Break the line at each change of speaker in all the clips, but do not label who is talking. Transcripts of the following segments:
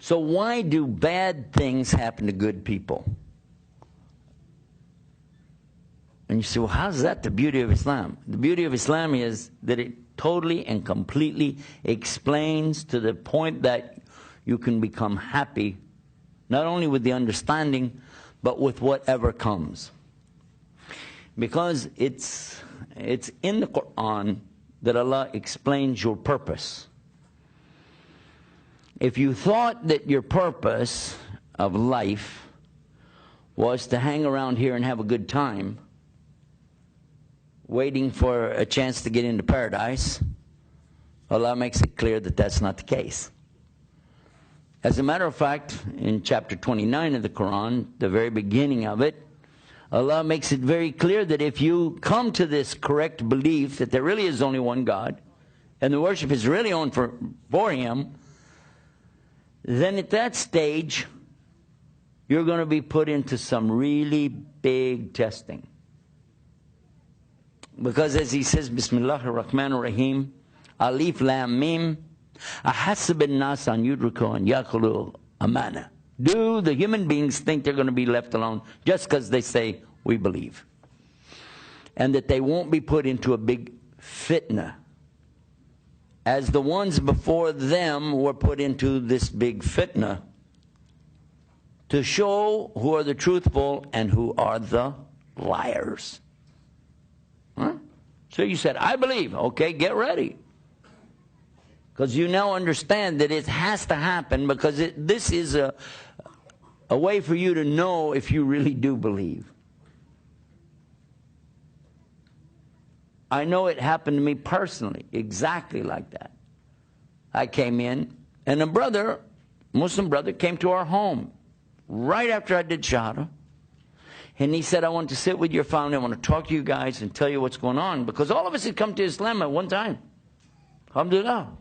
So why do bad things happen to good people? And you say, well, how's that the beauty of Islam? The beauty of Islam is that it totally and completely explains to the point that you can become happy, not only with the understanding, but with whatever comes. Because it's in the Quran that Allah explains your purpose. If you thought that your purpose of life was to hang around here and have a good time, waiting for a chance to get into paradise, Allah makes it clear that that's not the case. As a matter of fact, in chapter 29 of the Quran, the very beginning of it, Allah makes it very clear that if you come to this correct belief that there really is only one God, and the worship is really on for Him, then at that stage, you're going to be put into some really big testing. Because as he says, Bismillahir Rahmanir Rahim, Alif Lam Mim, Ahasib an-nas an yudriku an yaqulu amana. Do the human beings think they're going to be left alone just because they say, we believe? And that they won't be put into a big fitna, as the ones before them were put into this big fitna, to show who are the truthful and who are the liars. Huh? So you said, I believe. Okay, get ready. Because you now understand that it has to happen, because this is a way for you to know if you really do believe. I know it happened to me personally, exactly like that. I came in, and a brother, Muslim brother, came to our home right after I did Shahadah. And he said, I want to sit with your family, I want to talk to you guys and tell you what's going on. Because all of us had come to Islam at one time. Alhamdulillah.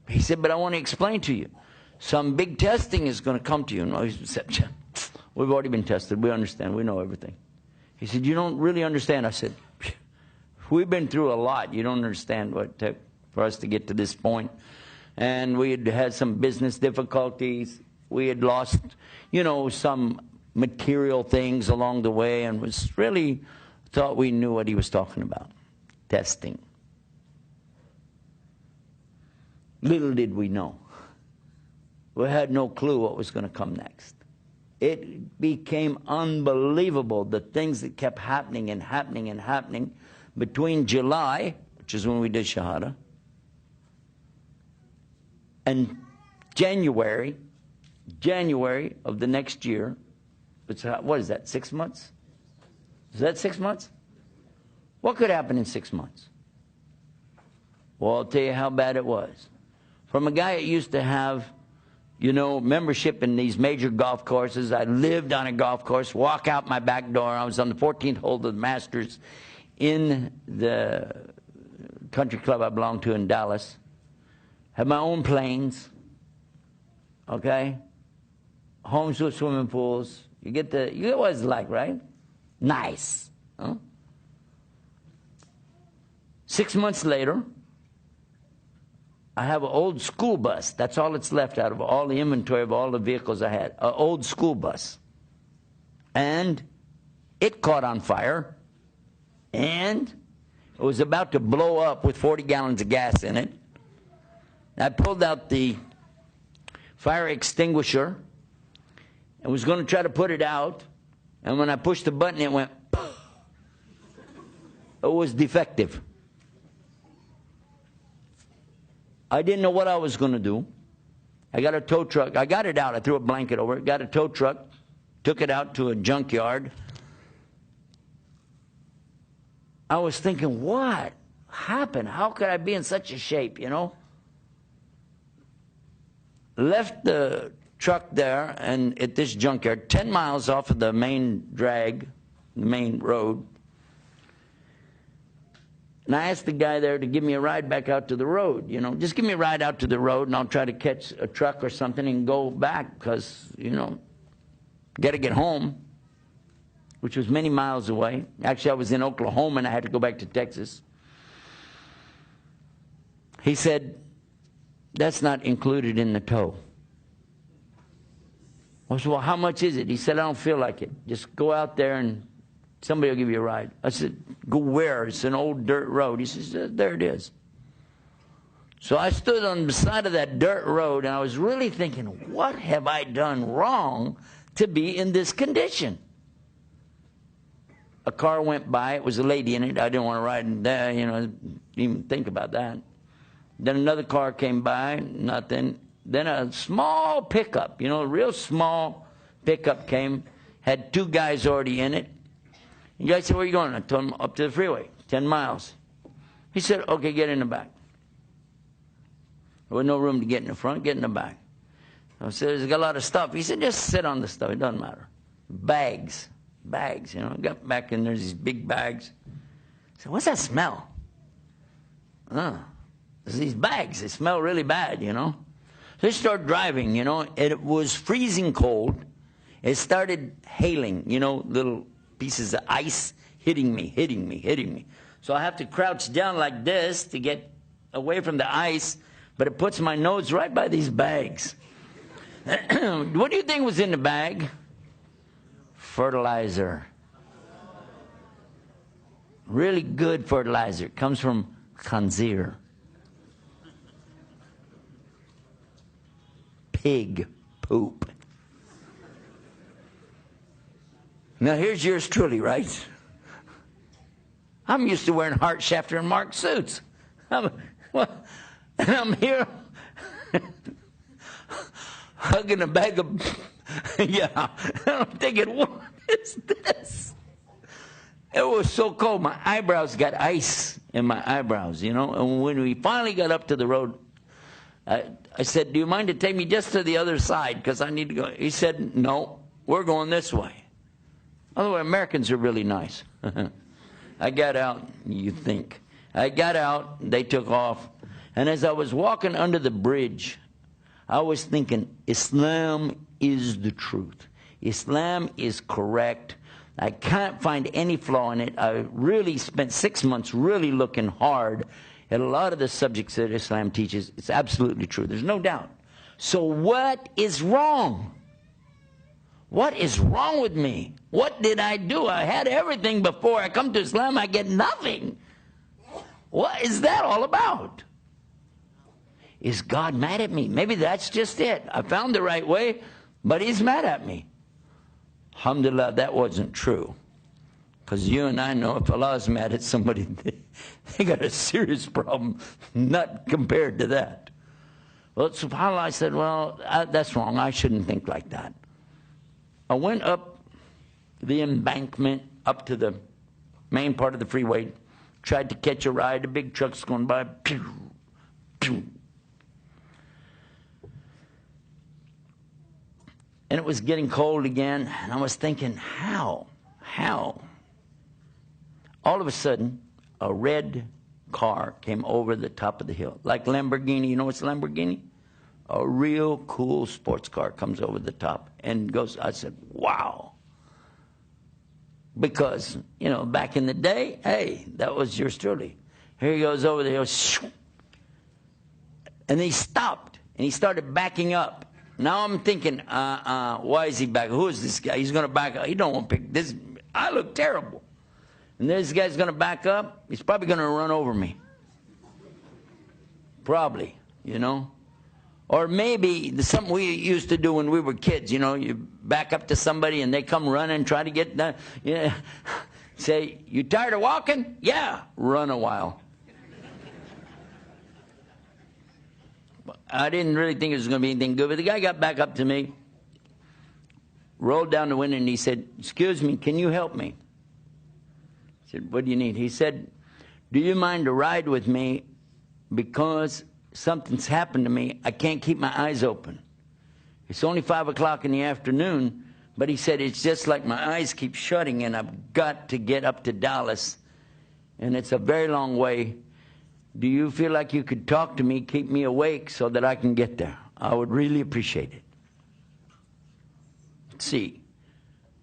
He said, but I want to explain to you. Some big testing is going to come to you. No, he said, we've already been tested. We understand. We know everything. He said, you don't really understand. I said, we've been through a lot. You don't understand what it took for us to get to this point. And we had had some business difficulties. We had lost, some material things along the way, and was really thought we knew what he was talking about. Testing. Little did we know. We had no clue what was going to come next. It became unbelievable, the things that kept happening and happening and happening between July, which is when we did Shahada, and January of the next year. What is that, 6 months? Is that 6 months? What could happen in 6 months? Well, I'll tell you how bad it was. From a guy that used to have, membership in these major golf courses. I lived on a golf course, walk out my back door. I was on the 14th hole of the Masters in the country club I belonged to in Dallas. Had my own planes, okay? Homes with swimming pools. You get what it's like, right? Nice. Huh? 6 months later, I have an old school bus. That's all that's left out of all the inventory of all the vehicles I had. An old school bus. And it caught on fire. And it was about to blow up with 40 gallons of gas in it. I pulled out the fire extinguisher and was going to try to put it out. And when I pushed the button, it went, it was defective. I didn't know what I was going to do. I got a tow truck. I got it out. I threw a blanket over it. Got a tow truck. Took it out to a junkyard. I was thinking, what happened? How could I be in such a shape, Left the truck there and at this junkyard, 10 miles off of the main drag, the main road. And I asked the guy there to give me a ride back out to the road, Just give me a ride out to the road and I'll try to catch a truck or something and go back because, got to get home, which was many miles away. Actually, I was in Oklahoma and I had to go back to Texas. He said, that's not included in the tow. I said, well, how much is it? He said, I don't feel like it. Just go out there and somebody will give you a ride. I said, go where? It's an old dirt road. He says, there it is. So I stood on the side of that dirt road, and I was really thinking, what have I done wrong to be in this condition? A car went by. It was a lady in it. I didn't want to ride in there, you know, even think about that. Then another car came by, nothing. Then a small pickup, you know, a real small pickup came, had 2 guys already in it. The guy said, where are you going? I told him, up to the freeway, 10 miles. He said, okay, get in the back. There was no room to get in the front, get in the back. I said, there's got a lot of stuff. He said, just sit on the stuff, it doesn't matter. Bags, you know, I got back in there, these big bags. I said, what's that smell? There's these bags, they smell really bad, you know. So I started driving, you know, and it was freezing cold. It started hailing, you know, little pieces of ice hitting me. So I have to crouch down like this to get away from the ice, but it puts my nose right by these bags. What do you think was in the bag? Fertilizer. Really good fertilizer. It comes from khanzir. Pig poop. Now here's yours truly, right? I'm used to wearing Hart, Schefter, and Mark suits. And I'm here hugging a bag of, yeah, I'm thinking, what is this? It was so cold. My eyebrows got ice in my eyebrows, you know. And when we finally got up to the road, I said, do you mind to take me just to the other side because I need to go? He said, no, we're going this way. Otherwise, Americans are really nice. I got out, you think. I got out, they took off. And as I was walking under the bridge, I was thinking, Islam is the truth. Islam is correct. I can't find any flaw in it. I really spent 6 months really looking hard at a lot of the subjects that Islam teaches. It's absolutely true. There's no doubt. So what is wrong? What is wrong with me? What did I do? I had everything before I come to Islam. I get nothing. What is that all about? Is God mad at me? Maybe that's just it. I found the right way, but He's mad at me. Alhamdulillah, that wasn't true. Because you and I know if Allah is mad at somebody, they got a serious problem, not compared to that. Well, subhanAllah, I said, well, that's wrong. I shouldn't think like that. I went up the embankment, up to the main part of the freeway, tried to catch a ride. A big truck's going by. Pew, pew. And it was getting cold again, and I was thinking, how? All of a sudden, a red car came over the top of the hill. Like Lamborghini, you know what's Lamborghini? A real cool sports car comes over the top and goes, I said, wow. Because, you know, back in the day, hey, that was yours truly. Here he goes over the hill, shoo, and he stopped, and he started backing up. Now I'm thinking, why is he back? Who is this guy? He's going to back up. He don't want to pick this. I look terrible. And this guy's going to back up. He's probably going to run over me. Probably, you know. Or maybe something we used to do when we were kids, you know. You back up to somebody and they come running, try to get done. You know, say, you tired of walking? Yeah. Run a while. I didn't really think it was going to be anything good, but the guy got back up to me, rolled down the window, and he said, excuse me, can you help me? I said, what do you need? He said, do you mind to ride with me because something's happened to me. I can't keep my eyes open. It's only 5 o'clock in the afternoon, but he said, it's just like my eyes keep shutting, and I've got to get up to Dallas, and it's a very long way. Do you feel like you could talk to me, keep me awake so that I can get there? I would really appreciate it. Let's see.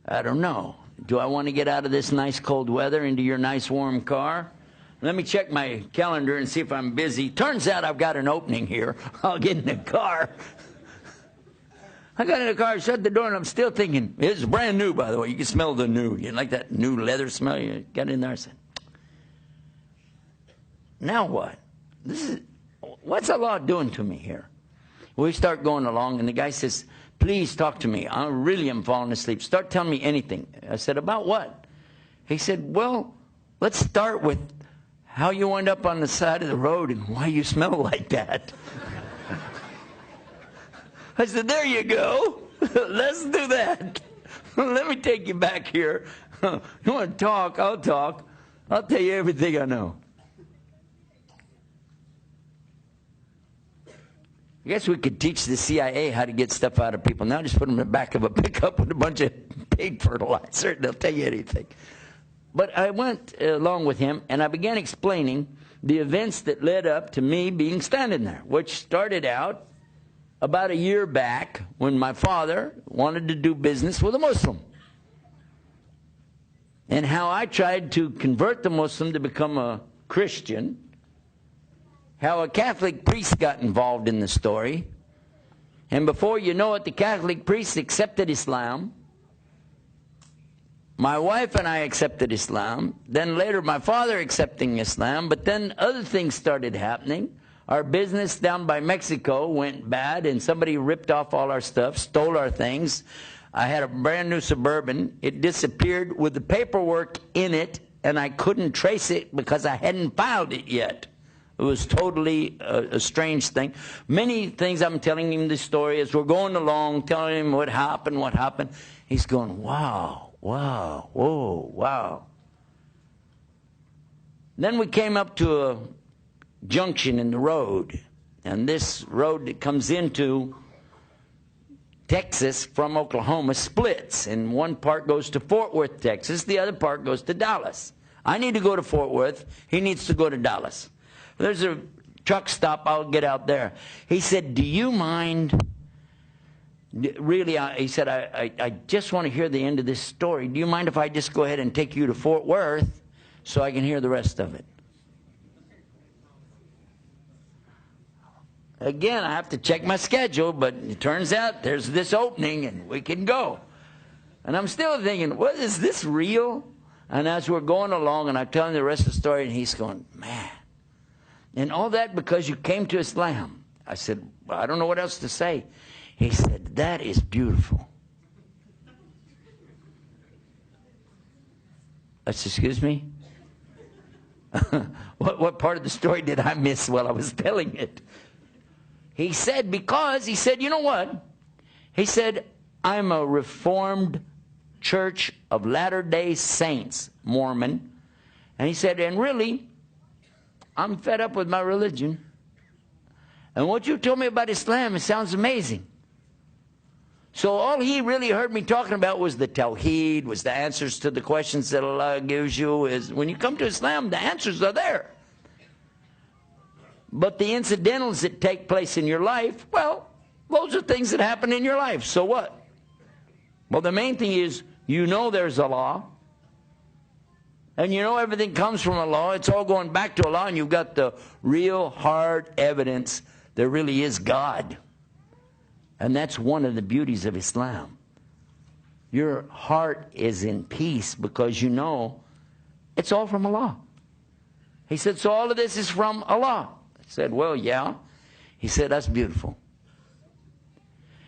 I don't know. Do I want to get out of this nice cold weather into your nice warm car? Let me check my calendar and see if I'm busy. Turns out I've got an opening here. I'll get in the car. I got in the car, shut the door, and I'm still thinking, it's brand new, by the way. You can smell the new. You like that new leather smell? You got in there, I said, now what? What's Allah doing to me here? We start going along, and the guy says, please talk to me. I really am falling asleep. Start telling me anything. I said, about what? He said, well, let's start with how you wind up on the side of the road and why you smell like that. I said, there you go. Let's do that. Let me take you back here. You want to talk? I'll talk. I'll tell you everything I know. I guess we could teach the CIA how to get stuff out of people. Now just put them in the back of a pickup with a bunch of pig fertilizer, and they'll tell you anything. But I went along with him, and I began explaining the events that led up to me being standing there, which started out about a year back when my father wanted to do business with a Muslim. And how I tried to convert the Muslim to become a Christian. How a Catholic priest got involved in the story. And before you know it, the Catholic priest accepted Islam. My wife and I accepted Islam. Then later my father accepting Islam. But then other things started happening. Our business down by Mexico went bad, and somebody ripped off all our stuff, stole our things. I had a brand new Suburban. It disappeared with the paperwork in it, and I couldn't trace it because I hadn't filed it yet. It was totally a strange thing. Many things I'm telling him this story as we're going along, telling him what happened. He's going, wow, wow, whoa, wow. Then we came up to a junction in the road, and this road that comes into Texas from Oklahoma splits, and one part goes to Fort Worth, Texas, the other part goes to Dallas. I need to go to Fort Worth, he needs to go to Dallas. There's a truck stop, I'll get out there. He said, do you mind, really, he said, I just want to hear the end of this story. Do you mind if I just go ahead and take you to Fort Worth so I can hear the rest of it? Again, I have to check my schedule, but it turns out there's this opening and we can go. And I'm still thinking, what, is this real? And as we're going along and I'm telling the rest of the story, and he's going, man. And all that because you came to Islam. I said, well, I don't know what else to say. He said, that is beautiful. I said, excuse me? What part of the story did I miss while I was telling it? He said, because, he said, you know what? He said, I'm a Reformed Church of Latter-day Saints, Mormon. And he said, and really, I'm fed up with my religion. And what you told me about Islam, it sounds amazing. So all he really heard me talking about was the Tawheed, was the answers to the questions that Allah gives you. Is when you come to Islam, the answers are there. But the incidentals that take place in your life, well, those are things that happen in your life. So what? Well, the main thing is, you know there's Allah. And you know everything comes from Allah. It's all going back to Allah. And you've got the real hard evidence there really is God. And that's one of the beauties of Islam. Your heart is in peace because you know it's all from Allah. He said, so all of this is from Allah. I said, well, yeah. He said, that's beautiful.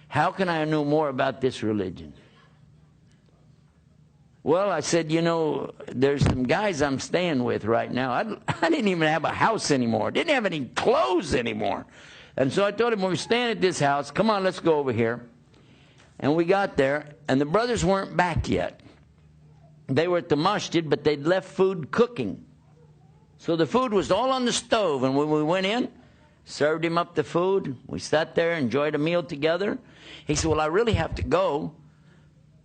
How can I know more about this religion? Well, I said, you know, there's some guys I'm staying with right now. I didn't even have a house anymore. Didn't have any clothes anymore. And so I told him, we're staying at this house. Come on, let's go over here. And we got there, and the brothers weren't back yet. They were at the masjid, but they'd left food cooking. So the food was all on the stove, and when we went in, served him up the food. We sat there, enjoyed a meal together. He said, well, I really have to go.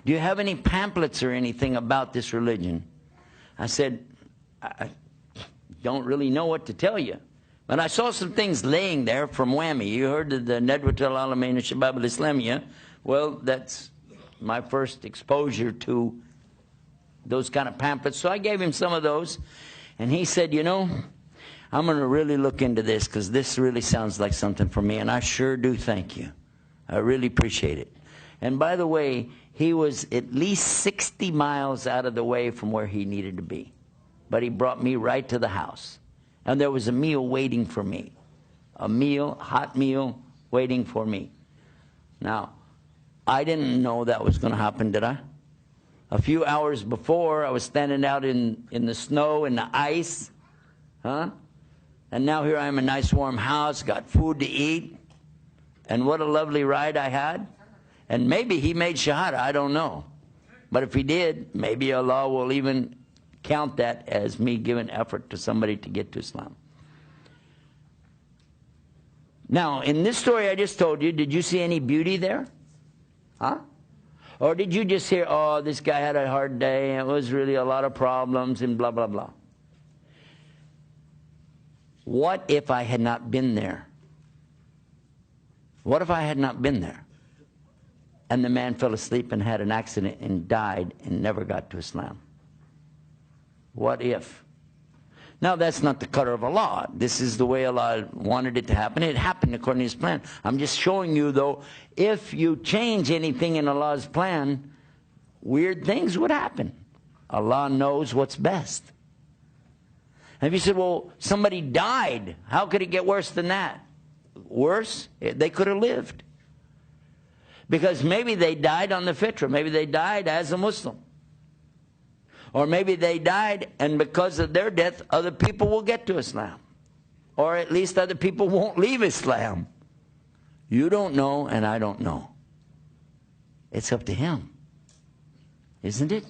Do you have any pamphlets or anything about this religion? I said, I don't really know what to tell you. But I saw some things laying there from WAMI. You heard of the Nadwat al-Alamin al-Shabab al-Islamiyya. Well, that's my first exposure to those kind of pamphlets. So I gave him some of those. And he said, you know, I'm going to really look into this because this really sounds like something for me. And I sure do thank you. I really appreciate it. And by the way, he was at least 60 miles out of the way from where he needed to be. But he brought me right to the house. And there was a meal waiting for me. A meal, hot meal, waiting for me. Now, I didn't know that was going to happen, did I? A few hours before, I was standing out in the snow, in the ice. Huh? And now here I am in a nice warm house, got food to eat. And what a lovely ride I had. And maybe he made Shahada, I don't know. But if he did, maybe Allah will even count that as me giving effort to somebody to get to Islam. Now, in this story I just told you, did you see any beauty there? Huh? Or did you just hear, oh, this guy had a hard day, and it was really a lot of problems, and blah, blah, blah? What if I had not been there? What if I had not been there? And the man fell asleep and had an accident and died and never got to Islam. What if? Now, that's not the qadr of Allah. This is the way Allah wanted it to happen. It happened according to His plan. I'm just showing you, though, if you change anything in Allah's plan, weird things would happen. Allah knows what's best. And if you said, well, somebody died, how could it get worse than that? Worse? They could have lived. Because maybe they died on the fitra. Maybe they died as a Muslim. Or maybe they died, and because of their death, other people will get to Islam. Or at least other people won't leave Islam. You don't know, and I don't know. It's up to Him. Isn't it?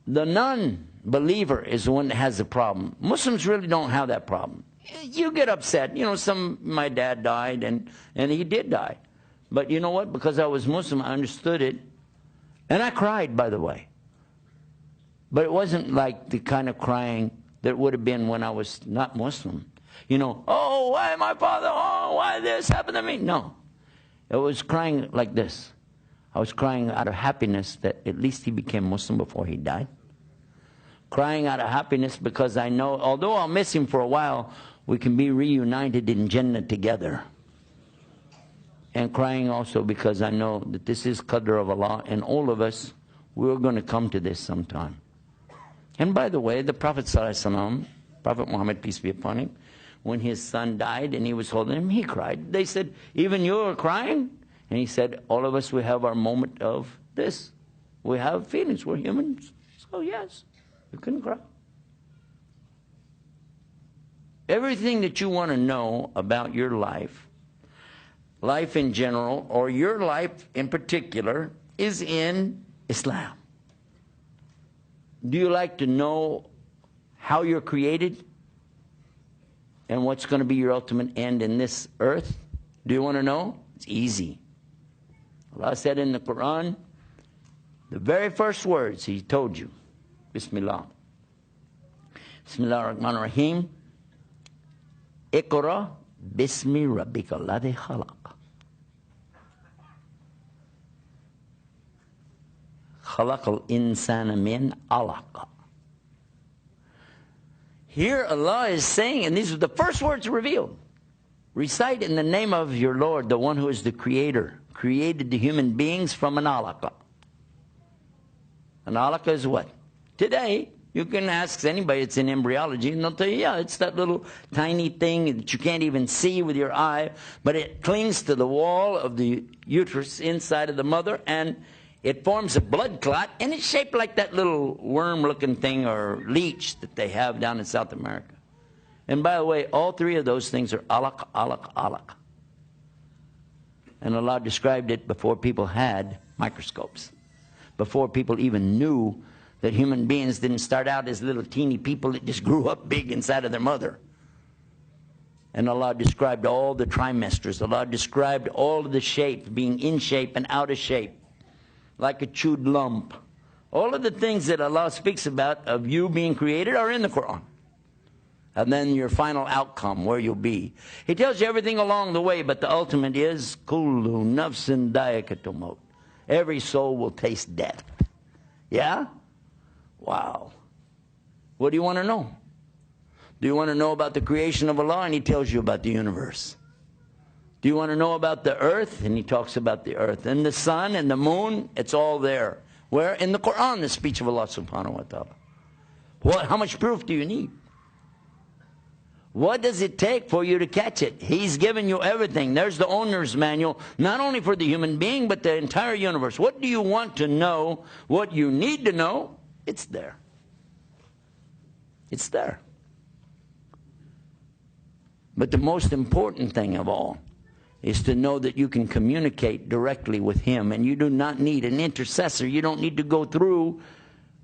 The non-believer is the one that has the problem. Muslims really don't have that problem. You get upset. You know, my dad died, and he did die. But you know what? Because I was Muslim, I understood it. And I cried, by the way. But it wasn't like the kind of crying that would have been when I was not Muslim. You know, oh, why my father? Oh, why this happened to me? No. It was crying like this. I was crying out of happiness that at least he became Muslim before he died. Crying out of happiness because I know, although I'll miss him for a while, we can be reunited in Jannah together. And crying also because I know that this is qadr of Allah, and all of us, we're going to come to this sometime. And by the way, the Prophet ﷺ, Prophet Muhammad, peace be upon him, when his son died and he was holding him, he cried. They said, even you are crying? And he said, all of us, we have our moment of this. We have feelings, we're humans. So yes, you can cry. Everything that you want to know about your life in general, or your life in particular, is in Islam. Do you like to know how you're created and what's going to be your ultimate end in this earth? Do you want to know? It's easy. Allah said in the Quran, the very first words He told you, Bismillah. Bismillah ar-Rahman ar-Rahim. Iqra bismi rabbika alladhi khalaq. خَلَقَ الْإِنسَانَ مِنْ عَلَقٍ. Here Allah is saying, and these are the first words revealed, recite in the name of your Lord, the one who is the creator, created the human beings from an alaqa. An alaqa is what? Today, you can ask anybody that's in embryology, and they'll tell you, yeah, it's that little tiny thing that you can't even see with your eye, but it clings to the wall of the uterus inside of the mother, and it forms a blood clot, and it's shaped like that little worm-looking thing or leech that they have down in South America. And by the way, all three of those things are alaq, alaq, alaq. And Allah described it before people had microscopes, before people even knew that human beings didn't start out as little teeny people that just grew up big inside of their mother. And Allah described all the trimesters. Allah described all of the shapes, being in shape and out of shape, like a chewed lump. All of the things that Allah speaks about of you being created are in the Quran. And then your final outcome, where you'll be. He tells you everything along the way, but the ultimate is, Kullu nafsin da'iqatul maut. Every soul will taste death. Yeah? Wow. What do you want to know? Do you want to know about the creation of Allah? And He tells you about the universe. Do you want to know about the earth? And he talks about the earth. And the sun and the moon, it's all there. Where? In the Quran, the speech of Allah subhanahu wa ta'ala. How much proof do you need? What does it take for you to catch it? He's given you everything. There's the owner's manual, not only for the human being, but the entire universe. What do you want to know? What you need to know? It's there. It's there. But the most important thing of all is to know that you can communicate directly with Him, and you do not need an intercessor. You don't need to go through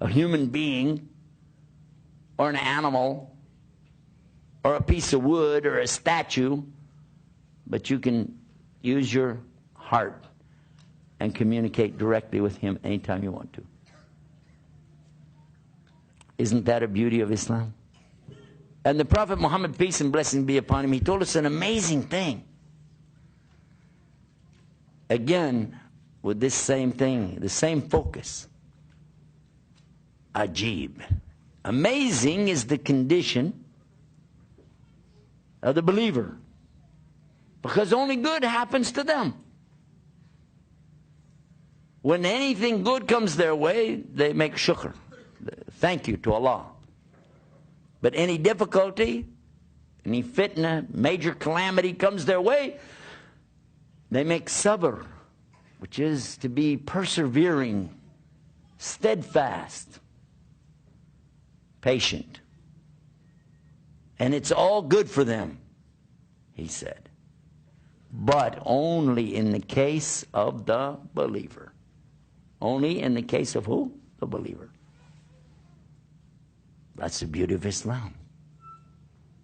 a human being or an animal or a piece of wood or a statue, but you can use your heart and communicate directly with Him anytime you want to. Isn't that a beauty of Islam? And the Prophet Muhammad, peace and blessings be upon him, he told us an amazing thing. Again, with this same thing, the same focus. Ajib. Amazing is the condition of the believer, because only good happens to them. When anything good comes their way, they make shukr, thank you to Allah. But any difficulty, any fitna, major calamity comes their way, they make sabr, which is to be persevering, steadfast, patient. And it's all good for them, he said. But only in the case of the believer. Only in the case of who? The believer. That's the beauty of Islam.